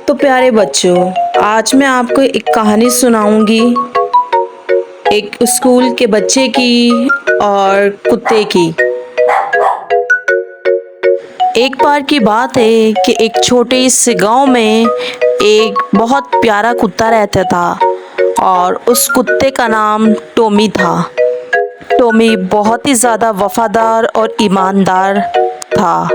तो प्यारे बच्चों, आज मैं आपको एक कहानी सुनाऊंगी, एक स्कूल के बच्चे की और कुत्ते की। एक बार की बात है कि एक छोटे से गांव में एक बहुत प्यारा कुत्ता रहता था और उस कुत्ते का नाम टॉमी था। टॉमी बहुत ही ज़्यादा वफादार और ईमानदार था।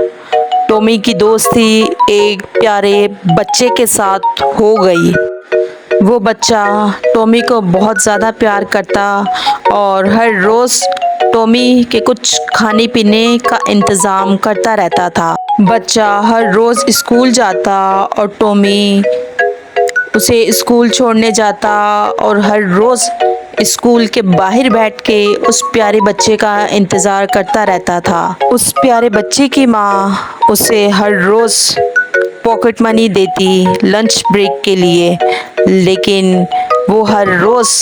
टॉमी की दोस्ती एक प्यारे बच्चे के साथ हो गई। वो बच्चा टॉमी को बहुत ज़्यादा प्यार करता और हर रोज़ टॉमी के कुछ खाने पीने का इंतज़ाम करता रहता था। बच्चा हर रोज़ स्कूल जाता और टॉमी उसे स्कूल छोड़ने जाता और हर रोज़ स्कूल के बाहर बैठ के उस प्यारे बच्चे का इंतज़ार करता रहता था। उस प्यारे बच्चे की माँ उसे हर रोज़ पॉकेट मनी देती लंच ब्रेक के लिए, लेकिन वो हर रोज़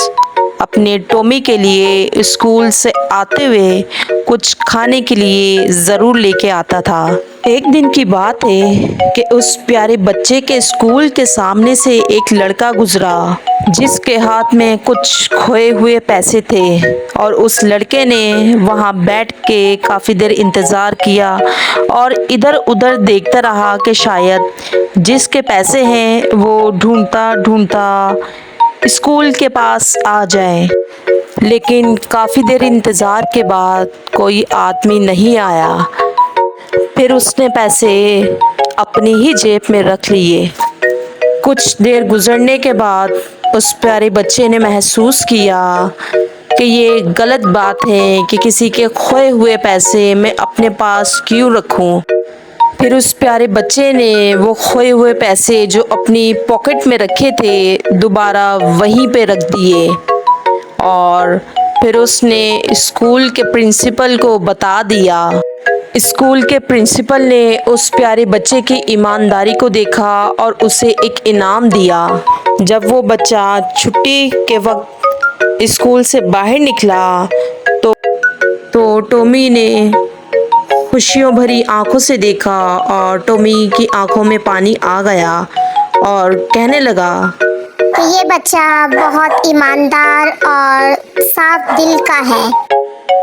अपने टॉमी के लिए स्कूल से आते हुए कुछ खाने के लिए ज़रूर लेके आता था। एक दिन की बात है कि उस प्यारे बच्चे के स्कूल के सामने से एक लड़का गुजरा जिसके हाथ में कुछ खोए हुए पैसे थे और उस लड़के ने वहां बैठ के काफ़ी देर इंतज़ार किया और इधर उधर देखता रहा कि शायद जिसके पैसे हैं वो ढूंढता ढूंढता स्कूल के पास आ जाए। लेकिन काफ़ी देर इंतज़ार के बाद कोई आदमी नहीं आया। फिर उसने पैसे अपनी ही जेब में रख लिए। कुछ देर गुजरने के बाद उस प्यारे बच्चे ने महसूस किया कि ये गलत बात है कि किसी के खोए हुए पैसे मैं अपने पास क्यों रखूं। फिर उस प्यारे बच्चे ने वो खोए हुए पैसे जो अपनी पॉकेट में रखे थे दोबारा वहीं पे रख दिए और फिर उसने स्कूल के प्रिंसिपल को बता दिया। स्कूल के प्रिंसिपल ने उस प्यारे बच्चे की ईमानदारी को देखा और उसे एक इनाम दिया। जब वो बच्चा छुट्टी के वक्त स्कूल से बाहर निकला तो टॉमी ने खुशियों भरी आंखों से देखा और टॉमी की आंखों में पानी आ गया और कहने लगा, ये बच्चा बहुत ईमानदार और साफ दिल का है।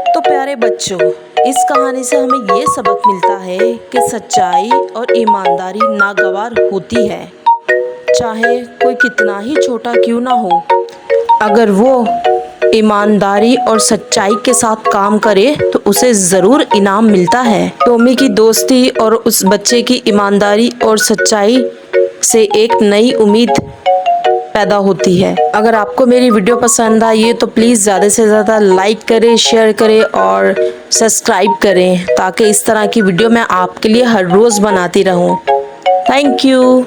तो प्यारे बच्चों, इस कहानी से हमें ये सबक मिलता है कि सच्चाई और ईमानदारी नागवार होती है, चाहे कोई कितना ही छोटा क्यों ना हो। अगर वो ईमानदारी और सच्चाई के साथ काम करे तो उसे ज़रूर इनाम मिलता है। टॉमी की दोस्ती और उस बच्चे की ईमानदारी और सच्चाई से एक नई उम्मीद पैदा होती है। अगर आपको मेरी वीडियो पसंद आई तो प्लीज़ ज़्यादा से ज़्यादा लाइक करें, शेयर करें और सब्सक्राइब करें ताकि इस तरह की वीडियो मैं आपके लिए हर रोज़ बनाती रहूं। Thank you.